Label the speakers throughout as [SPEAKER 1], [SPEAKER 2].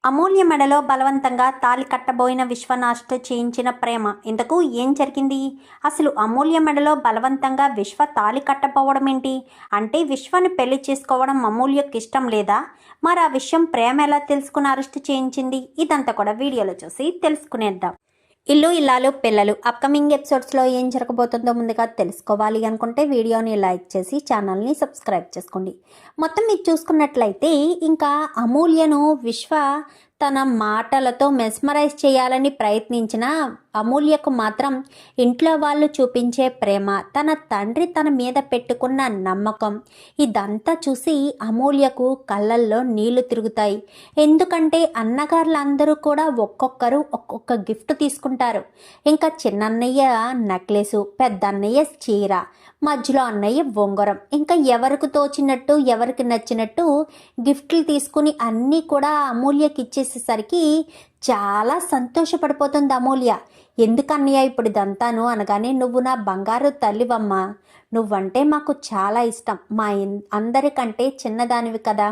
[SPEAKER 1] అమూల్య మెడలో బలవంతంగా తాళి కట్టబోయిన విశ్వనాథ్తో చేయించిన ప్రేమ. ఇంతకు ఏం జరిగింది? అసలు అమూల్య మెడలో బలవంతంగా విశ్వ తాళి కట్టబోవడం ఏంటి? అంటే విశ్వని పెళ్లి చేసుకోవడం అమూల్యకి ఇష్టం లేదా? మరి ఆ విషయం ప్రేమ ఎలా తెలుసుకుని అరెస్ట్ చేయించింది? ఇదంతా కూడా వీడియోలో చూసి తెలుసుకునేద్దాం. ఇల్లు ఇల్లాలు పిల్లలు అప్కమింగ్ ఎపిసోడ్స్లో ఏం జరగబోతుందో ముందుగా తెలుసుకోవాలి అనుకుంటే వీడియోని లైక్ చేసి ఛానల్ని సబ్స్క్రైబ్ చేసుకోండి. మొత్తం మీరు చూసుకున్నట్లయితే ఇంకా అమూల్యను విశ్వ తన మాటలతో మెస్మరైజ్ చేయాలని ప్రయత్నించిన అమూల్యకు మాత్రం ఇంట్లో వాళ్ళు చూపించే ప్రేమ, తన తండ్రి తన మీద పెట్టుకున్న నమ్మకం, ఇదంతా చూసి అమూల్యకు కళ్ళల్లో నీళ్లు తిరుగుతాయి. ఎందుకంటే అన్నగారులందరూ కూడా ఒక్కొక్కరు ఒక్కొక్క గిఫ్ట్ తీసుకుంటారు. ఇంకా చిన్నన్నయ్య నెక్లెసు, పెద్దన్నయ్య చీర, మధ్యలో అన్నయ్య ఉంగరం, ఇంకా ఎవరికి తోచినట్టు ఎవరికి నచ్చినట్టు గిఫ్ట్లు తీసుకుని అన్నీ కూడా అమూల్యకి ఇచ్చేసేసరికి చాలా సంతోషపడిపోతుంది అమూల్య. ఎందుకన్నయ్య ఇప్పుడు ఇదంతాను అనగానే, నువ్వు నా బంగారు తల్లివమ్మా, నువ్వంటే మాకు చాలా ఇష్టం, మా అందరికంటే చిన్నదానివి కదా,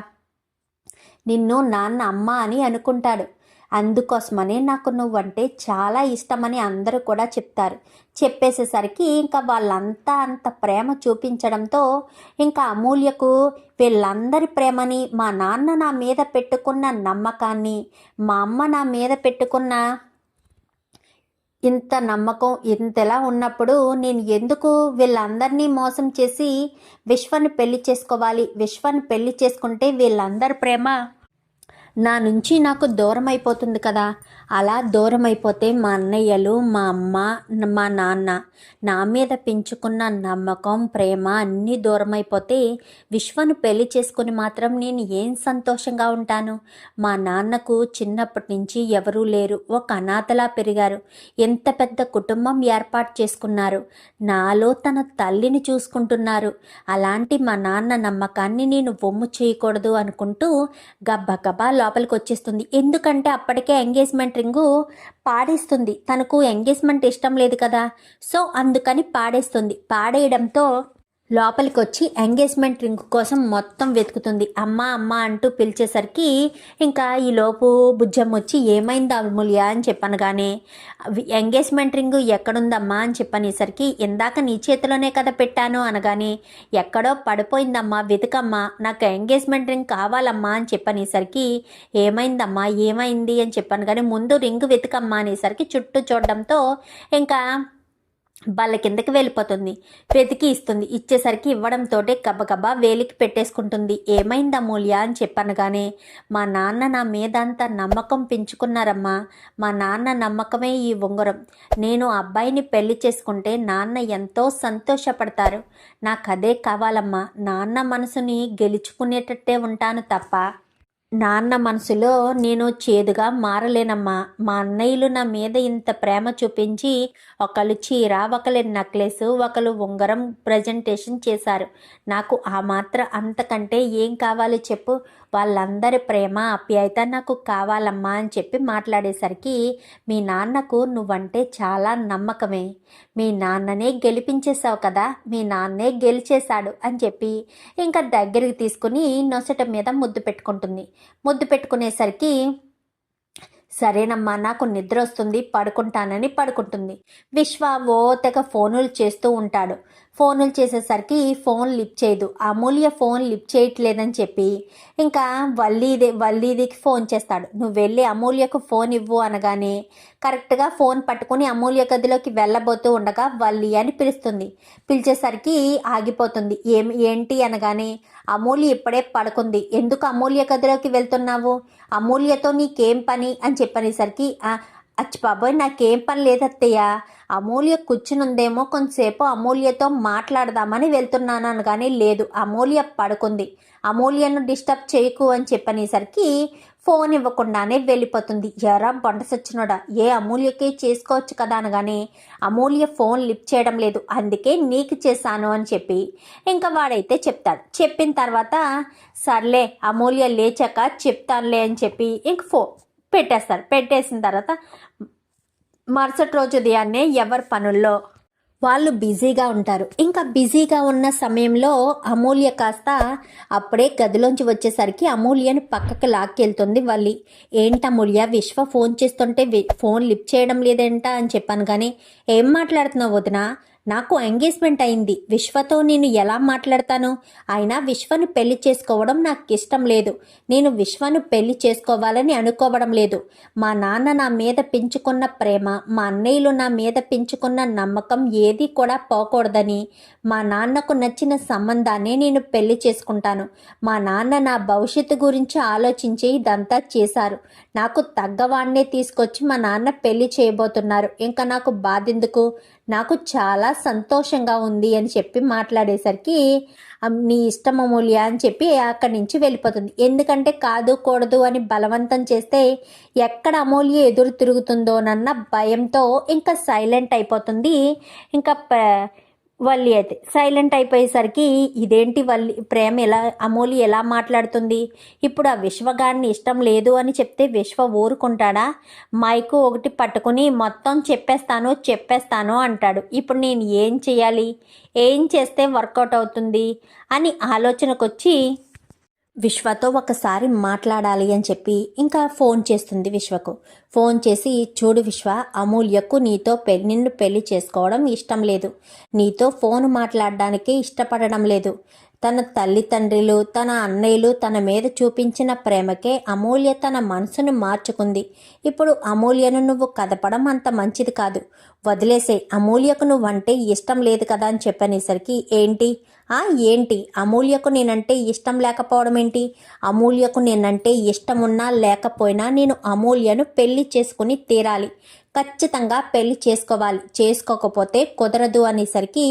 [SPEAKER 1] నిన్ను నాన్న అమ్మ అని అనుకుంటాడు, అందుకోసమనే నాకు నువ్వంటే చాలా ఇష్టమని అందరూ కూడా చెప్తారు. చెప్పేసేసరికి ఇంకా వాళ్ళంతా అంత ప్రేమ చూపించడంతో ఇంకా అమూల్యకు వీళ్ళందరి ప్రేమని, మా నాన్న నా మీద పెట్టుకున్న నమ్మకాన్ని, మా అమ్మ నా మీద పెట్టుకున్న ఇంత నమ్మకం ఇంతలా ఉన్నప్పుడు నేను ఎందుకు వీళ్ళందరినీ మోసం చేసి విశ్వని పెళ్లి చేసుకోవాలి? విశ్వని పెళ్లి చేసుకుంటే వీళ్ళందరి ప్రేమ నా నుంచి నాకు దూరం అయిపోతుంది కదా. అలా దూరం అయిపోతే మా అన్నయ్యలు, మా అమ్మ, మా నాన్న నా మీద పెంచుకున్న నమ్మకం, ప్రేమ అన్నీ దూరం అయిపోతే విశ్వను పెళ్లి చేసుకుని మాత్రం నేను ఏం సంతోషంగా ఉంటాను? మా నాన్నకు చిన్నప్పటి నుంచి ఎవరూ లేరు, ఒక అనాథలా పెరిగారు, ఎంత పెద్ద కుటుంబం ఏర్పాటు చేసుకున్నారు, నాలో తన తల్లిని చూసుకుంటున్నారు. అలాంటి మా నాన్న నమ్మకాన్ని నేను వమ్ము చేయకూడదు అనుకుంటూ గబ్బగబ్బా లోపలికి వచ్చేస్తుంది. ఎందుకంటే అప్పటికే ఎంగేజ్మెంట్ రింగు పాడేస్తుంది. తనకు ఎంగేజ్మెంట్ ఇష్టం లేదు కదా, సో అందుకని పాడేస్తుంది. పాడేయడంతో లోపలికి వచ్చి ఎంగేజ్మెంట్ రింగ్ కోసం మొత్తం వెతుకుతుంది. అమ్మ అమ్మ అంటూ పిలిచేసరికి ఇంకా ఈలోపు బుజ్జమ్మ వచ్చి ఏమైంది అమూల్య అని చెప్పనగానే, ఎంగేజ్మెంట్ రింగ్ ఎక్కడుందమ్మా అని చెప్పనేసరికి, ఇందాక నీ చేతిలోనే కదా పెట్టాను అనగానే, ఎక్కడో పడిపోయిందమ్మా వెతుకమ్మా, నాకు ఎంగేజ్మెంట్ రింగ్ కావాలమ్మా అని చెప్పనేసరికి, ఏమైందమ్మా ఏమైంది అని చెప్పాను కానీ ముందు రింగ్ వెతుకమ్మా అనేసరికి చుట్టూ చూడడంతో ఇంకా బల్ల కిందకి వెళ్ళిపోతుంది. వెతికి ఇస్తుంది. ఇచ్చేసరికి ఇవ్వడంతో గబగబా వేలికి పెట్టేసుకుంటుంది. ఏమైంది అమూల్య అని చెప్పనగానే, మా నాన్న నా మీద అంత నమ్మకం పెంచుకున్నారమ్మా, మా నాన్న నమ్మకమే ఈ ఉంగరం, నేను అబ్బాయిని పెళ్లి చేసుకుంటే నాన్న ఎంతో సంతోషపడతారు, నాకు అదే కావాలమ్మా, నాన్న మనసుని గెలుచుకునేటట్టే ఉంటాను తప్ప నాన్న మనసులో నేను చేదుగా మారలేనమ్మా. మా అన్నయ్యలు నా మీద ఇంత ప్రేమ చూపించి ఒకళ్ళు చీర, ఒకళ్ళు నెక్లెస్, ఒకళ్ళు ఉంగరం ప్రజెంటేషన్ చేశారు. నాకు ఆ మాత్రం అంతకంటే ఏం కావాలి చెప్పు? వాళ్ళందరి ప్రేమ ఆప్యాయత నాకు కావాలమ్మా అని చెప్పి మాట్లాడేసరికి, మీ నాన్నకు నువ్వంటే చాలా నమ్మకమే, మీ నాన్ననే గెలిపించేశావు కదా, మీ నాన్నే గెలిచేశాడు అని చెప్పి ఇంకా దగ్గరికి తీసుకుని నొసట మీద ముద్దు పెట్టుకుంటుంది. ముద్దు పెట్టుకునేసరికి, సరేనమ్మా నాకు నిద్ర వస్తుంది పడుకుంటానని పడుకుంటుంది. విశ్వ ఓ తెగ ఫోనులు చేస్తూ ఉంటాడు. ఫోనులు చేసేసరికి ఫోన్ లిఫ్ట్ చేయదు. అమూల్య ఫోన్ లిఫ్ట్ చేయట్లేదని చెప్పి ఇంకా వల్లీదికి ఫోన్ చేస్తాడు. నువ్వు వెళ్ళి అమూల్యకు ఫోన్ ఇవ్వు అనగానే కరెక్ట్గా ఫోన్ పట్టుకుని అమూల్య గదిలోకి వెళ్ళబోతూ ఉండగా వల్లి అని పిలుస్తుంది. పిలిచేసరికి ఆగిపోతుంది. ఏంటి అనగానే, అమూల్య ఇప్పుడే పడుకుంది, ఎందుకు అమూల్య గదిలోకి వెళ్తున్నావు, అమూల్యతో నీకేం పని అని చెప్పనేసరికి, అచ్చి బాబోయ్ నాకేం పని లేదత్తయ్య, అమూల్య కూర్చునుందేమో కొంతసేపు అమూల్యతో మాట్లాడదామని వెళ్తున్నాను అనగానే, లేదు అమూల్య పడుకుంది, అమూల్యను డిస్టర్బ్ చేయకు అని చెప్పనేసరికి ఫోన్ ఇవ్వకుండానే వెళ్ళిపోతుంది. ఎరా బొండ సచ్చినోడా, ఏ అమూల్యకి చేసుకోవచ్చు కదా అనగానే, అమూల్య ఫోన్ లిఫ్ట్ చేయడం లేదు, అందుకే నీకు చేశాను అని చెప్పి ఇంకా వాడైతే చెప్తాడు. చెప్పిన తర్వాత సర్లే అమూల్య లేచాక చెప్తానులే అని చెప్పి ఇంక ఫోన్ పెట్టేస్తారు. పెట్టేసిన తర్వాత మరుసటి రోజు ఉదయాన్నే ఎవరి పనుల్లో వాళ్ళు బిజీగా ఉంటారు. ఇంకా బిజీగా ఉన్న సమయంలో అమూల్య కాస్త అప్పుడే గదిలోంచి వచ్చేసరికి అమూల్యని పక్కకు లాక్కెళ్తుంది వల్లి. ఏంటమూల్య, విశ్వ ఫోన్ చేస్తుంటే ఫోన్ లిఫ్ట్ చేయడం లేదేంట అని చెప్పాను. కానీ ఏం మాట్లాడుతున్నావు వదినా, నాకు ఎంగేజ్మెంట్ అయింది, విశ్వతో నేను ఎలా మాట్లాడతాను? అయినా విశ్వను పెళ్లి చేసుకోవడం నాకు ఇష్టం లేదు. నేను విశ్వను పెళ్లి చేసుకోవాలని అనుకోవడం లేదు. మా నాన్న నా మీద పెంచుకున్న ప్రేమ, మా అన్నయ్యలు నా మీద పెంచుకున్న నమ్మకం ఏది కూడా పోకూడదని మా నాన్నకు నచ్చిన సంబంధాన్ని నేను పెళ్లి చేసుకుంటాను. మా నాన్న నా భవిష్యత్తు గురించి ఆలోచించి ఇదంతా చేశారు. నాకు తగ్గవాడినే తీసుకొచ్చి మా నాన్న పెళ్లి చేయబోతున్నారు. ఇంకా నాకు బాధెందుకు? నాకు చాలా సంతోషంగా ఉంది అని చెప్పి మాట్లాడేసరికి నీ ఇష్టం అమూల్య అని చెప్పి అక్కడి నుంచి వెళ్ళిపోతుంది. ఎందుకంటే కాదు కూడదు అని బలవంతం చేస్తే ఎక్కడ అమూల్య ఎదురు తిరుగుతుందోనన్న భయంతో ఇంకా సైలెంట్ అయిపోతుంది. ఇంకా వల్లి అయితే సైలెంట్ అయిపోయేసరికి ఇదేంటి వల్లి ప్రేమ ఎలా, అమూల్య ఎలా మాట్లాడుతుంది? ఇప్పుడు ఆ విశ్వగాడిని ఇష్టం లేదు అని చెప్తే విశ్వ ఊరుకుంటాడా? మైకు ఒకటి పట్టుకుని మొత్తం చెప్పేస్తాను అంటాడు. ఇప్పుడు నేను ఏం చేయాలి, ఏం చేస్తే వర్కౌట్ అవుతుంది అని ఆలోచనకొచ్చి విశ్వతో ఒకసారి మాట్లాడాలి అని చెప్పి ఇంకా ఫోన్ చేస్తుంది. విశ్వకు ఫోన్ చేసి, చూడు విశ్వ, అమూల్యకు నీతో నిన్ను పెళ్లి చేసుకోవడం ఇష్టం లేదు, నీతో ఫోన్ మాట్లాడడానికి ఇష్టపడడం లేదు. తన తల్లిదండ్రులు, తన అన్నయ్యలు తన మీద చూపించిన ప్రేమకే అమూల్య తన మనసును మార్చుకుంది. ఇప్పుడు అమూల్యను నువ్వు కదపడం అంత మంచిది కాదు, వదిలేసే. అమూల్యకు నువ్వంటే ఇష్టం లేదు కదా అని చెప్పనేసరికి ఏంటి అమూల్యకు నేనంటే ఇష్టం లేకపోవడం ఏంటి? అమూల్యకు నేనంటే ఇష్టమున్నా లేకపోయినా నేను అమూల్యను పెళ్లి చేసుకుని తీరాలి, ఖచ్చితంగా పెళ్లి చేసుకోవాలి, చేసుకోకపోతే కుదరదు అనేసరికి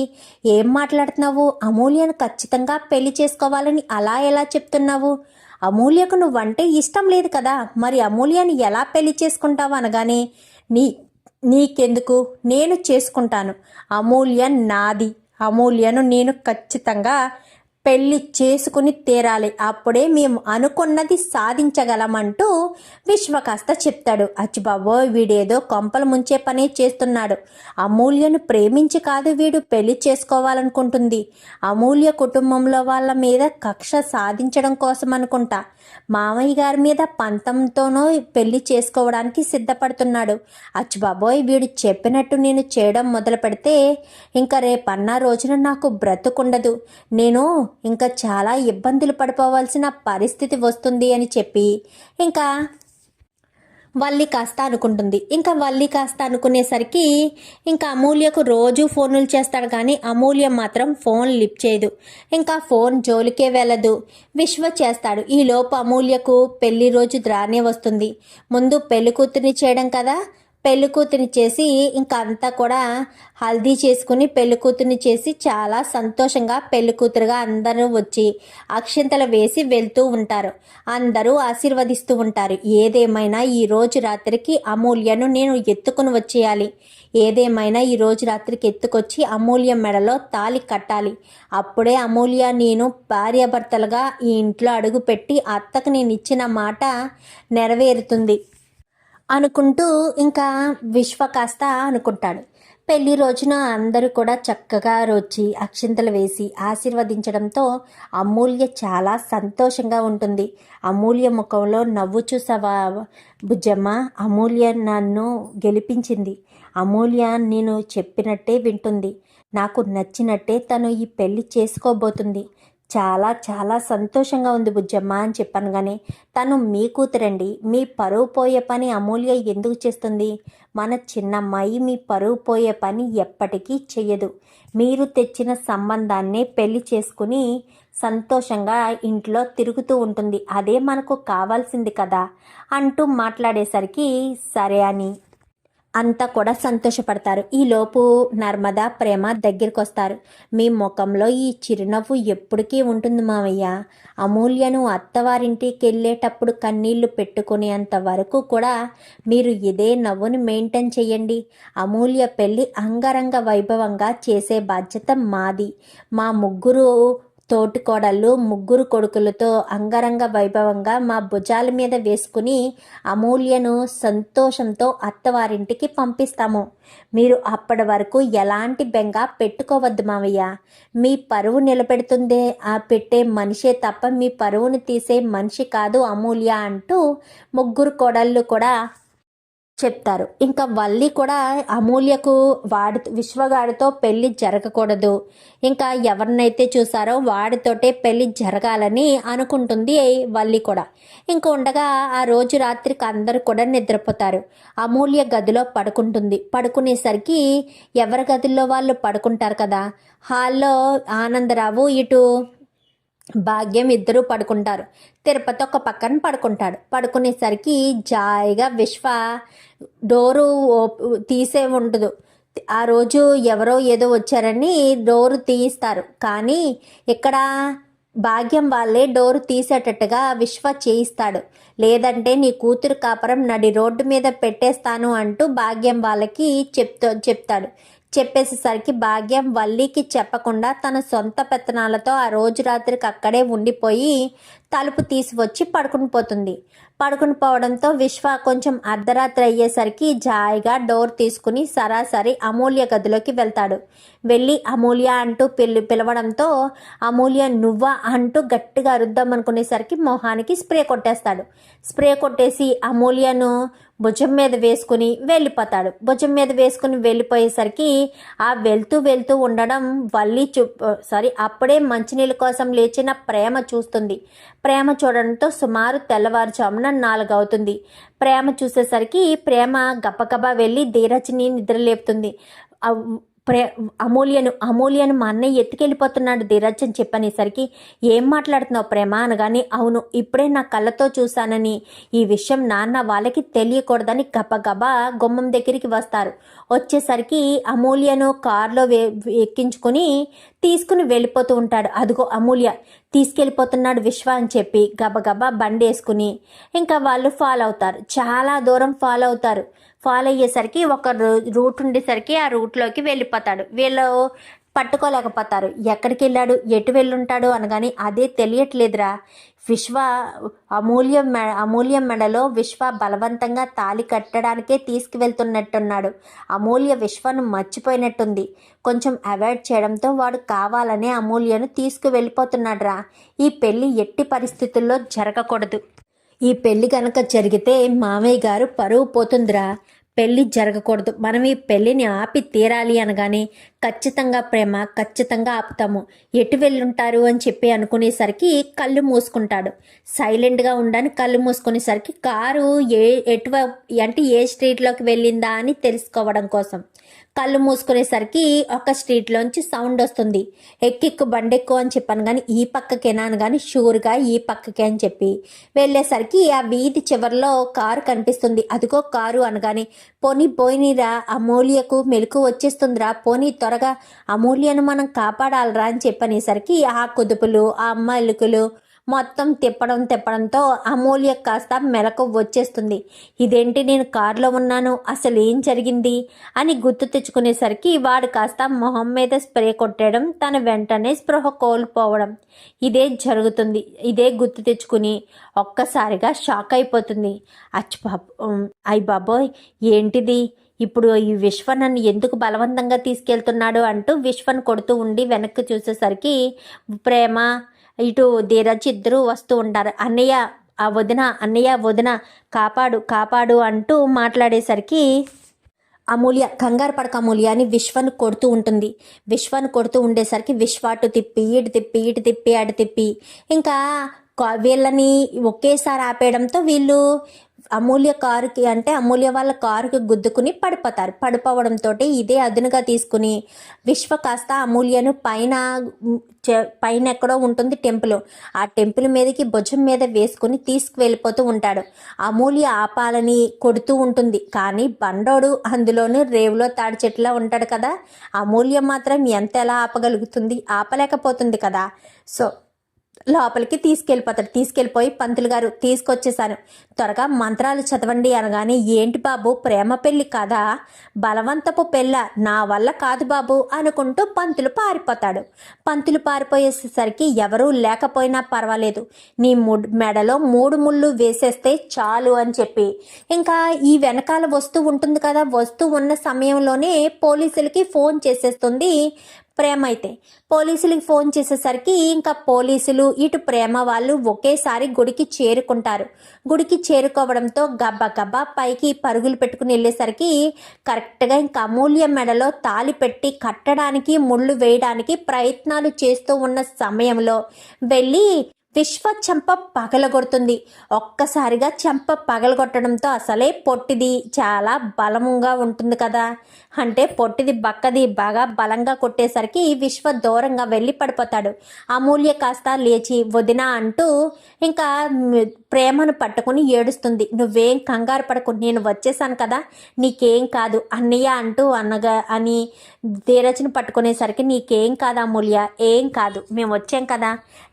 [SPEAKER 1] ఏం మాట్లాడుతున్నావు? అమూల్యను ఖచ్చితంగా పెళ్లి చేసుకోవాలని అలా ఎలా చెప్తున్నావు? అమూల్యకు నువ్వంటే ఇష్టం లేదు కదా, మరి అమూల్యని ఎలా పెళ్లి చేసుకుంటావు అనగానే నీకెందుకు, నేను చేసుకుంటాను, అమూల్య నాది, అమూల్యను నేను ఖచ్చితంగా పెళ్లి చేసుకుని తీరాలి, అప్పుడే మేము అనుకున్నది సాధించగలమంటూ విశ్వ కాస్త చెప్తాడు. అచ్చిబాబోయ్, వీడేదో కొంపలు ముంచే పనే చేస్తున్నాడు. అమూల్యను ప్రేమించి కాదు వీడు పెళ్లి చేసుకోవాలనుకుంటుంది, అమూల్య కుటుంబంలో వాళ్ళ మీద కక్ష సాధించడం కోసం అనుకుంటా. మామయ్య గారి మీద పంతంతోనో పెళ్లి చేసుకోవడానికి సిద్ధపడుతున్నాడు. అచ్చిబాబోయ్, వీడు చెప్పినట్టు నేను చేయడం మొదలు పెడితే ఇంకా రేపన్న రోజున నాకు బ్రతుకుండదు, నేను ఇంకా చాలా ఇబ్బందులు పడిపోవాల్సిన పరిస్థితి వస్తుంది అని చెప్పి ఇంకా వల్లి కాస్త అనుకుంటుంది. ఇంకా వల్లి కాస్త అనుకునేసరికి ఇంకా అమూల్యకు రోజు ఫోన్లు చేస్తాడు, కానీ అమూల్య మాత్రం ఫోన్ లిఫ్ట్ చేయదు, ఇంకా ఫోన్ జోలికే వెళ్ళదు. విశ్వ చేస్తాడు. ఈలోపు అమూల్యకు పెళ్లి రోజు రానే వస్తుంది. ముందు పెళ్లి కూతుర్ని చేయడం కదా, పెళ్లి కూతురిని చేసి ఇంకా అంతా కూడా హల్దీ చేసుకుని పెళ్లి కూతురిని చేసి చాలా సంతోషంగా పెళ్లి కూతురుగా అందరూ వచ్చి అక్షింతలు వేసి వెళ్తూ ఉంటారు. అందరూ ఆశీర్వదిస్తూ ఉంటారు. ఏదేమైనా ఈ రోజు రాత్రికి అమూల్యను నేను ఎత్తుకుని వచ్చేయాలి, ఏదేమైనా ఈ రోజు రాత్రికి ఎత్తుకొచ్చి అమూల్య మెడలో తాళి కట్టాలి, అప్పుడే అమూల్య నేను భార్యాభర్తలుగా ఈ ఇంట్లో అడుగుపెట్టి అత్తకు నేను ఇచ్చిన మాట నెరవేరుతుంది అనుకుంటూ ఇంకా విశ్వ కాస్త అనుకుంటాడు. పెళ్లి రోజున అందరూ కూడా చక్కగా వచ్చి అక్షింతలు వేసి ఆశీర్వదించడంతో అమూల్య చాలా సంతోషంగా ఉంటుంది. అమూల్య ముఖంలో నవ్వు చూసావా బుజ్జమ్మ, అమూల్య నన్ను గెలిపించింది, అమూల్య నేను చెప్పినట్టే వింటుంది, నాకు నచ్చినట్టే తను ఈ పెళ్లి చేసుకోబోతుంది, చాలా చాలా సంతోషంగా ఉంది బుజ్జమ్మ అని చెప్పాను. కానీ తను మీ కూతురండి, మీ పరువు పోయే పని అమూల్య ఎందుకు చేస్తుంది? మన చిన్నమ్మాయి మీ పరువు పోయే పని ఎప్పటికీ చెయ్యదు, మీరు తెచ్చిన సంబంధాన్నే పెళ్లి చేసుకుని సంతోషంగా ఇంట్లో తిరుగుతూ ఉంటుంది, అదే మనకు కావాల్సింది కదా అంటూ మాట్లాడేసరికి సరే అని అంతా కూడా సంతోషపడతారు. ఈలోపు నర్మద, ప్రేమ దగ్గరికి వస్తారు. మీ ముఖంలో ఈ చిరునవ్వు ఎప్పటికీ ఉంటుంది మావయ్య, అమూల్యను అత్తవారింటికి వెళ్ళేటప్పుడు కన్నీళ్లు పెట్టుకునేంత వరకు కూడా మీరు ఇదే నవ్వుని మెయింటైన్ చేయండి, అమూల్య పెళ్ళి అంగరంగ వైభవంగా చేసే బాధ్యత మాది, మా ముగ్గురు తోటికోడళ్ళు ముగ్గురు కొడుకులతో అంగరంగ వైభవంగా మా భుజాల మీద వేసుకుని అమూల్యను సంతోషంతో అత్తవారింటికి పంపిస్తాము. మీరు అప్పటి వరకు ఎలాంటి బెంగ పెట్టుకోవద్దు మావయ్య. మీ పరువు నిలబెడుతుందే ఆ పెట్టే మనిషే తప్ప మీ పరువును తీసే మనిషి కాదు అమూల్య అంటూ ముగ్గురు కోడళ్ళు కూడా చెప్తారు. ఇంకా వల్లి కూడా అమూల్యకు విశ్వగాడితో పెళ్లి జరగకూడదు, ఇంకా ఎవరినైతే చూసారో వాడితోటే పెళ్లి జరగాలని అనుకుంటుంది వల్లి కూడా. ఇంకా ఉండగా ఆ రోజు రాత్రికి అందరూ కూడా నిద్రపోతారు. అమూల్య గదిలో పడుకుంటుంది. పడుకునేసరికి ఎవరి గదిలో వాళ్ళు పడుకుంటారు కదా. హాల్లో ఆనందరావు ఇటు భాగ్యం ఇద్దరు పడుకుంటారు. తిరుపతి ఒక పక్కన పడుకుంటాడు. పడుకునేసరికి జాయిగా విశ్వ డోరు తీసే ఉండదు. ఆ రోజు ఎవరో ఏదో వచ్చారని డోరు తీయిస్తారు. కానీ ఇక్కడ భాగ్యం వాళ్ళే డోరు తీసేటట్టుగా విశ్వ చేయిస్తాడు. లేదంటే నీ కూతురు కాపురం నడి రోడ్డు మీద పెట్టేస్తాను అంటూ భాగ్యం వాళ్ళకి చెప్తాడు. చెప్పేసేసరికి భాగ్యం వల్లికి చెప్పకుండా తన సొంత పెత్తనాలతో ఆ రోజు రాత్రికి అక్కడే ఉండిపోయి తలుపు తీసివచ్చి పడుకుని పోతుంది. పడుకుని పోవడంతో విశ్వ కొంచెం అర్ధరాత్రి అయ్యేసరికి జాయిగా డోర్ తీసుకుని సరాసరి అమూల్య గదిలోకి వెళ్తాడు. వెళ్ళి అమూల్య అంటూ పిలవడంతో అమూల్య నువ్వా అంటూ గట్టిగా అరుద్దాం అనుకునేసరికి మొహానికి స్ప్రే కొట్టేస్తాడు. స్ప్రే కొట్టేసి అమూల్యను భుజం మీద వేసుకుని వెళ్ళిపోతాడు. భుజం మీద వేసుకుని వెళ్ళిపోయేసరికి ఆ వెళ్తూ ఉండడం వల్లి అప్పుడే మంచినీళ్ళ కోసం లేచిన ప్రేమ చూస్తుంది. ప్రేమ చూడడంతో సుమారు తెల్లవారుజామున 4 అవుతుంది. ప్రేమ చూసేసరికి ప్రేమ గబగబా వెళ్ళి ధీరజ్ని నిద్రలేపుతుంది. అమూల్యను మా అన్నయ్య ఎత్తుకెళ్ళిపోతున్నాడు ధీరజ్ అని చెప్పనేసరికి ఏం మాట్లాడుతున్నావు ప్రేమ అనగానే అవును ఇప్పుడే నా కళ్ళతో చూశానని ఈ విషయం నాన్న వాళ్ళకి తెలియకూడదని గబగబా గుమ్మం దగ్గరికి వస్తారు. వచ్చేసరికి అమూల్యను కారులో ఎక్కించుకొని తీసుకుని వెళ్ళిపోతూ ఉంటాడు. అదిగో అమూల్య తీసుకెళ్ళిపోతున్నాడు విశ్వ అని చెప్పి గబగబా బండి వేసుకుని ఇంకా వాళ్ళు ఫాలో అవుతారు. చాలా దూరం ఫాలో అవుతారు. ఫాలో అయ్యేసరికి ఒక రూట్ ఉండేసరికి ఆ రూట్లోకి వెళ్ళిపోతాడు. వీళ్ళు పట్టుకోలేకపోతారు. ఎక్కడికి వెళ్ళాడు, ఎటు వెళ్ళుంటాడు అనగాని అదే తెలియట్లేదురా. విశ్వ అమూల్యం మెడలో విశ్వ బలవంతంగా తాళి కట్టడానికే తీసుకువెళ్తున్నట్టున్నాడు. అమూల్య విశ్వను మర్చిపోయినట్టుంది. కొంచెం అవాయిడ్ చేయడంతో వాడు కావాలనే అమూల్యను తీసుకువెళ్ళిపోతున్నాడు రా. ఈ పెళ్లి ఎట్టి పరిస్థితుల్లో జరగకూడదు. ఈ పెళ్లి కనుక జరిగితే మామయ్య గారు పరువు పోతుందిరా. పెళ్ళి జరగకూడదు. మనం ఈ పెళ్ళిని ఆపి తీరాలి అనగానే ఖచ్చితంగా ప్రేమ ఖచ్చితంగా ఆపుతాము. ఎటు వెళ్ళుంటారు అని చెప్పి అనుకునేసరికి కళ్ళు మూసుకుంటాడు. సైలెంట్గా ఉండని కళ్ళు మూసుకునేసరికి కారు ఏ స్ట్రీట్లోకి వెళ్ళిందా అని తెలుసుకోవడం కోసం కళ్ళు మూసుకునేసరికి ఒక స్ట్రీట్లోంచి సౌండ్ వస్తుంది. ఎక్కిక్కు బండెక్కు అని చెప్పాను కానీ ఈ పక్కకేనా అని కానీ షూర్గా ఈ పక్కకే అని చెప్పి వెళ్ళేసరికి ఆ వీధి చివరిలో కారు కనిపిస్తుంది. అదిగో కారు అనగానే పోనీ పోయినరా అమూల్యకు మెలకు వచ్చేస్తుందిరా, పోనీ త్వరగా అమూల్యను మనం కాపాడాలరా అని చెప్పనేసరికి ఆ కుదుపులు ఆ అమ్మాయిలుకులు మొత్తం తిప్పడంతో అమూల్య కాస్త మెలకు వచ్చేస్తుంది. ఇదేంటి నేను కారులో ఉన్నాను, అసలు ఏం జరిగింది అని గుర్తు తెచ్చుకునేసరికి వాడు కాస్త మొహం మీద స్ప్రే కొట్టడం, తన వెంటనే స్పృహ కోల్పోవడం ఇదే జరుగుతుంది. ఇదే గుర్తు తెచ్చుకుని ఒక్కసారిగా షాక్ అయిపోతుంది. అయ్ బాబోయ్ ఏంటిది, ఇప్పుడు ఈ విశ్వ నన్ను ఎందుకు బలవంతంగా తీసుకెళ్తున్నాడు అంటూ విశ్వను కొడుతూ ఉండి వెనక్కి చూసేసరికి ప్రేమ ఇటు ధీరజ్ ఇద్దరు వస్తూ ఉంటారు. అన్నయ్య వదిన కాపాడు అంటూ మాట్లాడేసరికి అమూల్య కంగారు పడక అమూల్య అని విశ్వను కొడుతూ ఉంటుంది. విశ్వను కొడుతూ ఉండేసరికి విశ్వ అటు తిప్పి ఇటు తిప్పి ఇంకా వీళ్ళని ఒకేసారి ఆపేయడంతో వీళ్ళు అమూల్య కారుకి అంటే అమూల్య వాళ్ళ కారుకి గుద్దుకుని పడిపోవడంతో ఇదే అదునుగా తీసుకుని విశ్వ కాస్త అమూల్యను పైన ఎక్కడో ఉంటుంది టెంపుల్, ఆ టెంపుల్ మీదకి భుజం మీద వేసుకుని తీసుకువెళ్ళిపోతూ ఉంటాడు. అమూల్య ఆపాలని కొడుతూ ఉంటుంది. కానీ బండోడు అందులోనూ రేవులో తాడి చెట్టులా ఉంటాడు కదా, అమూల్య మాత్రం ఎలా ఆపగలుగుతుంది, ఆపలేకపోతుంది కదా. సో లోపలికి తీసుకెళ్ళిపోయి పంతులు గారు తీసుకొచ్చేసాను, త్వరగా మంత్రాలు చదవండి అనగానే, ఏంటి బాబు ప్రేమ పెళ్ళి కదా, బలవంతపు పెళ్ళ, నా వల్ల కాదు బాబు అనుకుంటూ పంతులు పారిపోయేసరికి ఎవరూ లేకపోయినా పర్వాలేదు, నీ మెడలో 3 ముళ్ళు వేసేస్తే చాలు అని చెప్పి ఇంకా ఈ వెనకాల వస్తూ ఉంటుంది కదా, వస్తూ ఉన్న సమయంలోనే పోలీసులకి ఫోన్ చేసేస్తుంది ప్రేమ. అయితే పోలీసులకి ఫోన్ చేసేసరికి ఇంకా పోలీసులు ఇటు ప్రేమ వాళ్ళు ఒకేసారి గుడికి చేరుకుంటారు. గుడికి చేరుకోవడంతో గబ్బా పైకి పరుగులు పెట్టుకుని వెళ్ళేసరికి కరెక్ట్గా ఇంకా అమూల్య మెడలో తాళి పెట్టి కట్టడానికి ముళ్ళు వేయడానికి ప్రయత్నాలు చేస్తూ ఉన్న సమయంలో వెళ్ళి విశ్వ చెంప పగలగొడుతుంది. ఒక్కసారిగా చెంప పగలగొట్టడంతో అసలే పొట్టిది చాలా బలంగా ఉంటుంది కదా, అంటే పొట్టిది బక్కది బాగా బలంగా కొట్టేసరికి విశ్వ దూరంగా వెళ్ళి పడిపోతాడు. అమూల్య కాస్త లేచి వదిన అంటూ ఇంకా ప్రేమను పట్టుకుని ఏడుస్తుంది. నువ్వేం కంగారు పడకు, నేను వచ్చేసాను కదా, నీకేం కాదు అన్నయ్య అంటూ అని ధీరజ్ని పట్టుకునేసరికి నీకేం కాదు అమూల్య, ఏం కాదు, మేము వచ్చాం కదా,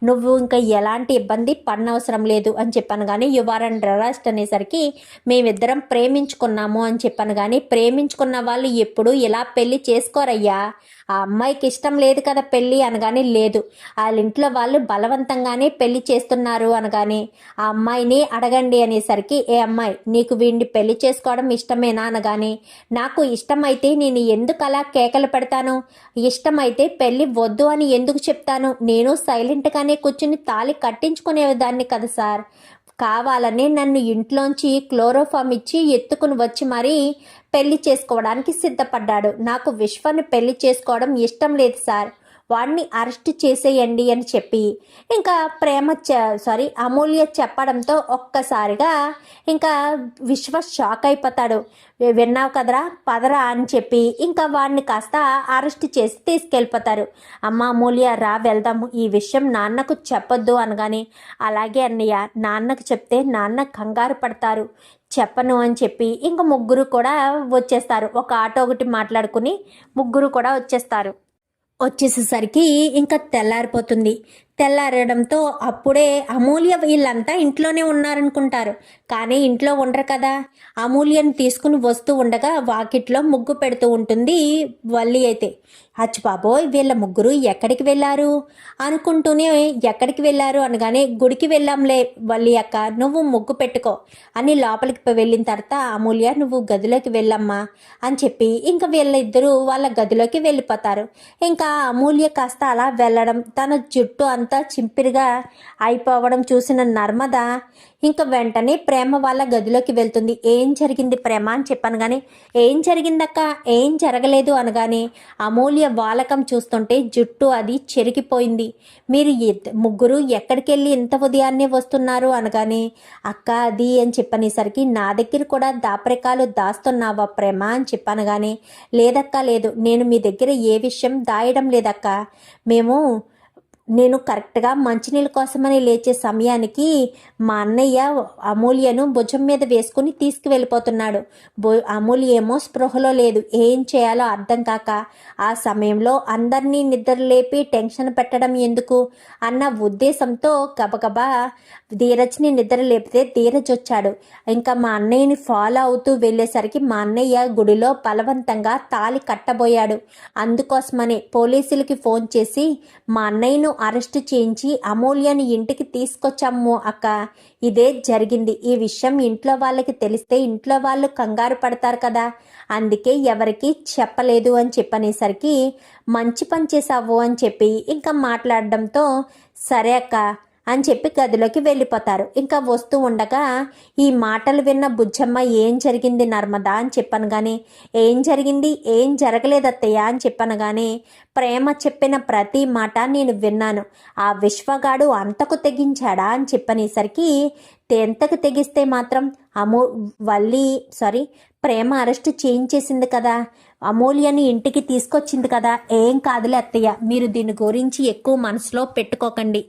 [SPEAKER 1] నువ్వు ఇంకా ఎలాంటి ఇబ్బంది పడనవసరం లేదు అని చెప్పాను. కానీ యువర్ అండ్ అరెస్ట్ అనేసరికి మేమిద్దరం ప్రేమించుకున్నాము అని చెప్పాను. కానీ ప్రేమించుకున్న వాళ్ళు ఎప్పుడు ఇలా పెళ్లి చేసుకోరయ్యా, ఆ అమ్మాయికి ఇష్టం లేదు కదా పెళ్ళి అనగానే, లేదు వాళ్ళ ఇంట్లో వాళ్ళు బలవంతంగానే పెళ్లి చేస్తున్నారు అనగానే, ఆ అమ్మాయిని అడగండి అనేసరికి, ఏ అమ్మాయి నీకు వీడిని పెళ్లి చేసుకోవడం ఇష్టమేనా అనగానే, నాకు ఇష్టమైతే నేను ఎందుకు అలా కేకలు పెడతాను, ఇష్టమైతే పెళ్ళి వద్దు అని ఎందుకు చెప్తాను, నేను సైలెంట్గానే కూర్చుని తాళి కట్టించుకునేదాన్ని కదా సార్, కావాలనే నన్ను ఇంట్లోంచి క్లోరోఫామ్ ఇచ్చి ఎత్తుకుని వచ్చి మరీ పెళ్లి చేసుకోవడానికి సిద్ధపడ్డాడు, నాకు విశ్వాన్ని పెళ్లి చేసుకోవడం ఇష్టం లేదు సార్, వాడిని అరెస్ట్ చేసేయండి అని చెప్పి ఇంకా అమూల్య చెప్పడంతో ఒక్కసారిగా ఇంకా విశ్వ షాక్ అయిపోతాడు. విన్నావు కదరా పదరా అని చెప్పి ఇంకా వాడిని కాస్త అరెస్ట్ చేసి తీసుకెళ్ళిపోతారు. అమ్మ అమూల్య రా వెళ్దాము, ఈ విషయం నాన్నకు చెప్పొద్దు అనగానే, అలాగే అన్నయ్య, నాన్నకు చెప్తే నాన్న కంగారు పడతారు, చెప్పను అని చెప్పి ఇంకా ముగ్గురు కూడా వచ్చేస్తారు. ఒక ఆటో ఒకటి మాట్లాడుకుని ముగ్గురు కూడా వచ్చేసేసరికి ఇంకా తెల్లారిపోతుంది. తెల్లారడంతో అప్పుడే అమూల్య వీళ్ళంతా ఇంట్లోనే ఉన్నారనుకుంటారు, కానీ ఇంట్లో ఉండరు కదా. అమూల్యను తీసుకుని వస్తూ ఉండగా వాకిట్లో ముగ్గు పెడుతూ ఉంటుంది వల్లి. అయితే అచ్చు బాబోయ్ వీళ్ళ ముగ్గురు ఎక్కడికి వెళ్ళారు అనుకుంటూనే, ఎక్కడికి వెళ్ళారు అనగానే, గుడికి వెళ్ళాంలే వల్లి అక్క, నువ్వు ముగ్గు పెట్టుకో అని లోపలికి వెళ్ళిన తర్వాత, అమూల్య నువ్వు గదిలోకి వెళ్ళమ్మా అని చెప్పి ఇంకా వీళ్ళిద్దరూ వాళ్ళ గదిలోకి వెళ్ళిపోతారు. ఇంకా అమూల్య కాస్త అలా వెళ్ళడం, తన జుట్టు అంతా చింపిరిగా అయిపోవడం చూసిన నర్మద ఇంకా వెంటనే ప్రేమ వాళ్ళ గదిలోకి వెళ్తుంది. ఏం జరిగింది ప్రేమ అని చెప్పాను. కానీ ఏం జరిగిందక్క, ఏం జరగలేదు అనగానే, అమూల్య వాలకం చూస్తుంటే జుట్టు అది చెరిగిపోయింది, మీరు ముగ్గురు ఎక్కడికి వెళ్ళి ఇంత ఉదయాన్నే వస్తున్నారు అనగానే, అక్క అది అని చెప్పనేసరికి, నా దగ్గర కూడా దాపరికాలు దాస్తున్నావా ప్రేమ అని చెప్పాను. కానీ లేదక్క లేదు, నేను మీ దగ్గర ఏ విషయం దాయడం లేదక్క, నేను కరెక్ట్గా మంచినీళ్ళ కోసమని లేచే సమయానికి మా అన్నయ్య అమూల్యను భుజం మీద వేసుకుని తీసుకువెళ్ళిపోతున్నాడు. అమూల్య ఏమో స్పృహలో లేదు, ఏం చేయాలో అర్థం కాక ఆ సమయంలో అందరినీ నిద్రలేపి టెన్షన్ పెట్టడం ఎందుకు అన్న ఉద్దేశంతో గబగబా ధీరజ్ని నిద్ర లేపితే ధీరజ్ వచ్చాడు. ఇంకా మా అన్నయ్యని ఫాలో అవుతూ వెళ్ళేసరికి మా అన్నయ్య గుడిలో బలవంతంగా తాళి కట్టబోయాడు. అందుకోసమనే పోలీసులకి ఫోన్ చేసి మా అన్నయ్యను అరెస్ట్ చేయించి అమూల్యని ఇంటికి తీసుకొచ్చాము అక్క, ఇదే జరిగింది. ఈ విషయం ఇంట్లో వాళ్ళకి తెలిస్తే ఇంట్లో వాళ్ళు కంగారు పడతారు కదా, అందుకే ఎవరికి చెప్పలేదు అని చెప్పనేసరికి, మంచి పని చేసావు అని చెప్పి ఇంకా మాట్లాడడంతో, సరే అక్క అని చెప్పి గదిలోకి వెళ్ళిపోతారు. ఇంకా వస్తూ ఉండగా ఈ మాటలు విన్న బుజ్జమ్మ, ఏం జరిగింది నర్మదా అని చెప్పాను. కానీ ఏం జరిగింది, ఏం జరగలేదు అత్తయ్య అని చెప్పాను. కానీ ప్రేమ చెప్పిన ప్రతి మాట నేను విన్నాను, ఆ విశ్వగాడు అంతకు తెగించాడా అని చెప్పనేసరికి, ఎంతకు తెగిస్తే మాత్రం అమూ వల్లి సారీ ప్రేమ అరెస్ట్ చేయించేసింది కదా, అమూల్యని ఇంటికి తీసుకొచ్చింది కదా, ఏం కాదులే అత్తయ్య, మీరు దీని గురించి ఎక్కువ మనసులో పెట్టుకోకండి,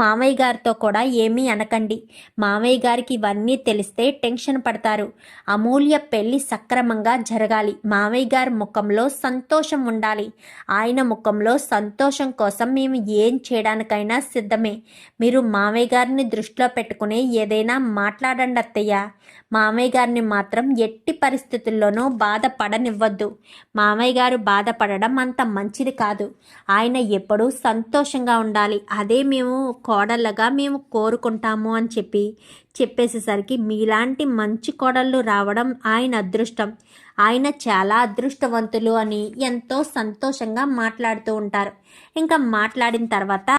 [SPEAKER 1] మామయ్య గారితో కూడా ఏమీ అనకండి, మామయ్య గారికి ఇవన్నీ తెలిస్తే టెన్షన్ పడతారు, అమూల్య పెళ్లి సక్రమంగా జరగాలి, మామయ్య గారి ముఖంలో సంతోషం ఉండాలి, ఆయన ముఖంలో సంతోషం కోసం మేము ఏం చేయడానికైనా సిద్ధమే, మీరు మామయ్య గారిని దృష్టిలో పెట్టుకుని ఏదైనా మాట్లాడండి అత్తయ్య, మామయ్య గారిని మాత్రం ఎట్టి పరిస్థితుల్లోనూ బాధపడనివ్వద్దు, మామయ్య గారు బాధపడడం అంత మంచిది కాదు, ఆయన ఎప్పుడూ సంతోషంగా ఉండాలి, అదే మేము కోడళ్ళగా మేము కోరుకుంటాము అని చెప్పేసేసరికి మీలాంటి మంచి కోడళ్ళు రావడం ఆయన అదృష్టం, ఆయన చాలా అదృష్టవంతులు అని ఎంతో సంతోషంగా మాట్లాడుతూ ఉంటారు. ఇంకా మాట్లాడిన తర్వాత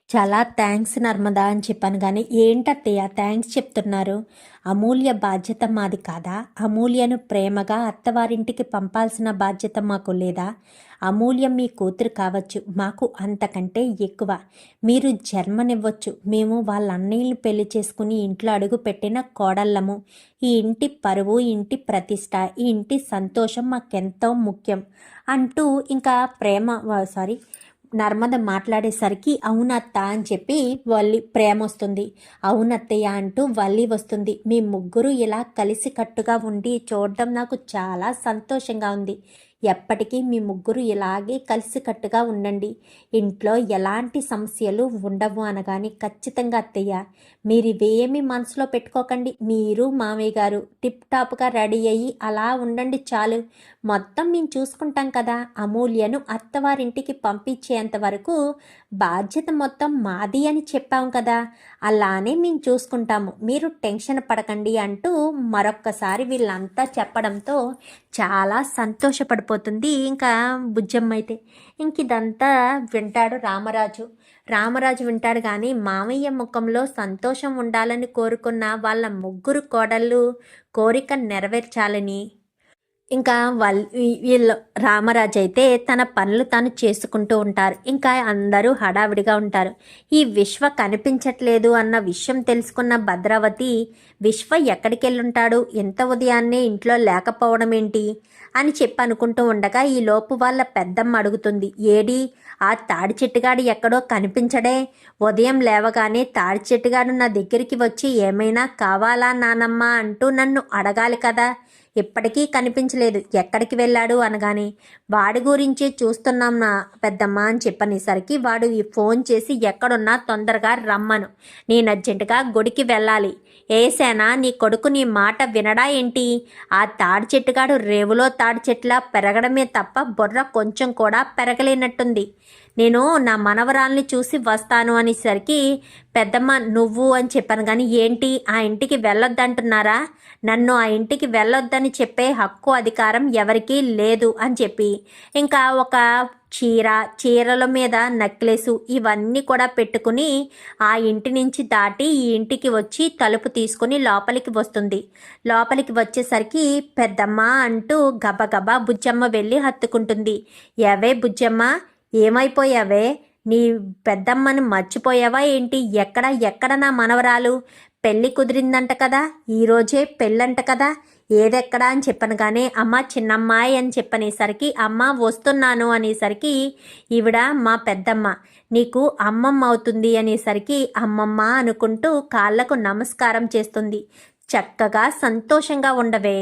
[SPEAKER 1] చాలా థ్యాంక్స్ నర్మదా అని చెప్పాను, కానీ ఏంటత్తయ్య థ్యాంక్స్ చెప్తున్నారు, అమూల్య బాధ్యత మాది కాదా, అమూల్యను ప్రేమగా అత్తవారింటికి పంపాల్సిన బాధ్యత మాకు లేదా, అమూల్యం మీ కూతురు కావచ్చు, మాకు అంతకంటే ఎక్కువ, మీరు జన్మనివ్వచ్చు, మేము వాళ్ళ అన్నయ్యని పెళ్లి చేసుకుని ఇంట్లో అడుగు పెట్టిన కోడళ్ళము, ఈ ఇంటి పరువు, ఇంటి ప్రతిష్ట, ఈ ఇంటి సంతోషం మాకెంతో ముఖ్యం అంటూ ఇంకా నర్మద మాట్లాడేసరికి అవునత్త అని చెప్పి వల్లి ప్రేమ వస్తుంది, అవునత్తయ్య అంటూ వల్లి వస్తుంది, మీ ముగ్గురు ఇలా కలిసికట్టుగా ఉండి చూడడం నాకు చాలా సంతోషంగా ఉంది, ఎప్పటికీ మీ ముగ్గురు ఇలాగే కలిసికట్టుగా ఉండండి, ఇంట్లో ఎలాంటి సమస్యలు ఉండవు అనగాని ఖచ్చితంగా అత్తయ్య, మీరు ఇవేమి మనసులో పెట్టుకోకండి, మీరు మామయ్య గారు టిప్ టాప్గా రెడీ అయ్యి అలా ఉండండి చాలు, మొత్తం మేము చూసుకుంటాం కదా, అమూల్యను అత్తవారింటికి పంపించేంత వరకు బాధ్యత మొత్తం మాది అని చెప్పాం కదా, అలానే మేము చూసుకుంటాము, మీరు టెన్షన్ పడకండి అంటూ మరొక్కసారి వీళ్ళంతా చెప్పడంతో చాలా సంతోషపడిపోతుంది ఇంకా బుజ్జమ్మ అయితే. ఇంక ఇదంతా వింటాడు రామరాజు వింటాడు, కానీ మామయ్య ముఖంలో సంతోషం ఉండాలని కోరుకున్న వాళ్ళ ముగ్గురు కోడళ్ళు కోరిక నెరవేర్చాలని ఇంకా వీళ్ళు రామరాజు అయితే తన పనులు తాను చేసుకుంటూ ఉంటారు, ఇంకా అందరూ హడావిడిగా ఉంటారు. ఈ విశ్వ కనిపించట్లేదు అన్న విషయం తెలుసుకున్న భద్రావతి, విశ్వ ఎక్కడికి వెళ్ళుంటాడు, ఎంత ఉదయాన్నే ఇంట్లో లేకపోవడం ఏంటి అని చెప్పి అనుకుంటూ ఉండగా ఈలోపు వాళ్ళ పెద్దమ్మ అడుగుతుంది, ఏడి ఆ తాడి చెట్టుగాడు ఎక్కడో కనిపించడే, ఉదయం లేవగానే తాడి చెట్టుగాడు నా దగ్గరికి వచ్చి ఏమైనా కావాలా నానమ్మ అంటూ నన్ను అడగాలి కదా, ఇప్పటికీ కనిపించలేదు, ఎక్కడికి వెళ్ళాడు అనగానే వాడి గురించి చూస్తున్నాం నా పెద్దమ్మ అని చెప్పనేసరికి వాడు ఈ ఫోన్ చేసి ఎక్కడున్నా తొందరగా రమ్మను, నేను అర్జెంటుగా గుడికి వెళ్ళాలి, ఏసేనా నీ కొడుకు నీ మాట వినడా ఏంటి, ఆ తాడి చెట్టుగాడు రేవులో తాడి చెట్లా పెరగడమే తప్ప బుర్ర కొంచెం కూడా పెరగలేనట్టుంది, నేను నా మనవరాల్ని చూసి వస్తాను అనేసరికి పెద్దమ్మ నువ్వు అని చెప్పాను, కానీ ఏంటి ఆ ఇంటికి వెళ్ళొద్దంటున్నారా, నన్ను ఆ ఇంటికి వెళ్ళొద్దని చెప్పే హక్కు అధికారం ఎవరికీ లేదు అని చెప్పి ఇంకా ఒక చీరల మీద నెక్లెసు ఇవన్నీ కూడా పెట్టుకుని ఆ ఇంటి నుంచి దాటి ఈ ఇంటికి వచ్చి తలుపు తీసుకుని లోపలికి వస్తుంది, లోపలికి వచ్చేసరికి పెద్దమ్మ అంటూ గబగబా బుజ్జమ్మ వెళ్ళి హత్తుకుంటుంది, ఏవే బుజ్జమ్మ ఏమైపోయావే, నీ పెద్దమ్మని మర్చిపోయావా ఏంటి, ఎక్కడ నా మనవరాలు, పెళ్ళి కుదిరిందంట కదా, ఈరోజే పెళ్ళంట కదా, ఏదెక్కడా అని చెప్పను, కానీ అమ్మ చిన్నమ్మాయి అని చెప్పనేసరికి అమ్మ వస్తున్నాను అనేసరికి ఈవిడ మా పెద్దమ్మ నీకు అమ్మమ్మ అవుతుంది అనేసరికి అమ్మమ్మ అనుకుంటూ కాళ్ళకు నమస్కారం చేస్తుంది, చక్కగా సంతోషంగా ఉండవే,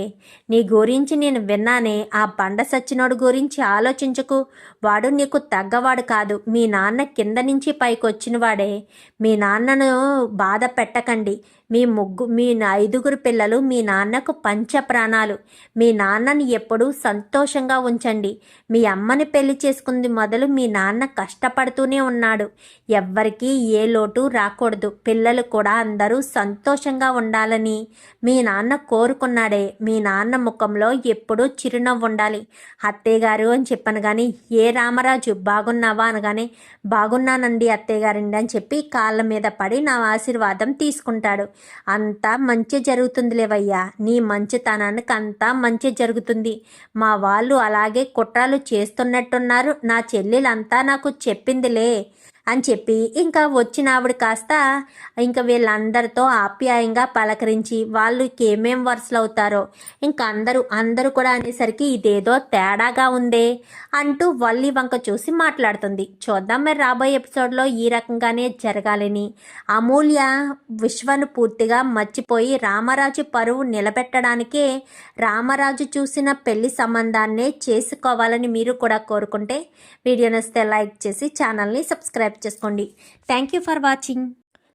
[SPEAKER 1] నీ గురించి నేను విన్నానే, ఆ బండ సచ్చినోడు గురించి ఆలోచించకు, వాడు నీకు తగ్గవాడు కాదు, మీ నాన్న కింద నుంచి పైకి వచ్చినవాడే, మీ నాన్నను బాధ పెట్టకండి, మీ 5 పిల్లలు మీ నాన్నకు పంచ ప్రాణాలు, మీ నాన్నని ఎప్పుడూ సంతోషంగా ఉంచండి, మీ అమ్మని పెళ్లి చేసుకుంది మొదలు మీ నాన్న కష్టపడుతూనే ఉన్నాడు, ఎవ్వరికీ ఏ లోటు రాకూడదు, పిల్లలు కూడా అందరూ సంతోషంగా ఉండాలని మీ నాన్న కోరుకున్నాడే, మీ నాన్న ముఖంలో ఎప్పుడూ చిరునవ్వు ఉండాలి, అత్తయ్య గారు అని చెప్పాను, కానీ ఏ రామరాజు బాగున్నావా అనగానే బాగున్నానండి అత్తయ్య గారండి అని చెప్పి కాళ్ళ మీద పడి నా ఆశీర్వాదం తీసుకుంటాడు, అంతా మంచి జరుగుతుందిలేవయ్యా, నీ మంచితనానికి అంతా మంచి జరుగుతుంది, మా వాళ్ళు అలాగే కుట్రలు చేస్తున్నట్టున్నారు, నా చెల్లెలంతా నాకు చెప్పిందిలే అని చెప్పి ఇంకా వచ్చిన ఆవిడ కాస్త ఇంకా వీళ్ళందరితో ఆప్యాయంగా పలకరించి వాళ్ళకి ఏమేం వరుసలు అవుతారో ఇంకా అందరూ కూడా అనేసరికి ఇదేదో తేడాగా ఉందే అంటూ వల్లి వంక చూసి మాట్లాడుతుంది. చూద్దాం మరి రాబోయే ఎపిసోడ్లో ఈ రకంగానే జరగాలని అమూల్య విశ్వను పూర్తిగా మర్చిపోయి రామరాజు పరువు నిలబెట్టడానికే రామరాజు చూసిన పెళ్లి సంబంధాన్నే చేసుకోవాలని మీరు కూడా కోరుకుంటే వీడియో నచ్చితే లైక్ చేసి ఛానల్ని సబ్స్క్రైబ్ చేసుకోండి. Thank you for watching.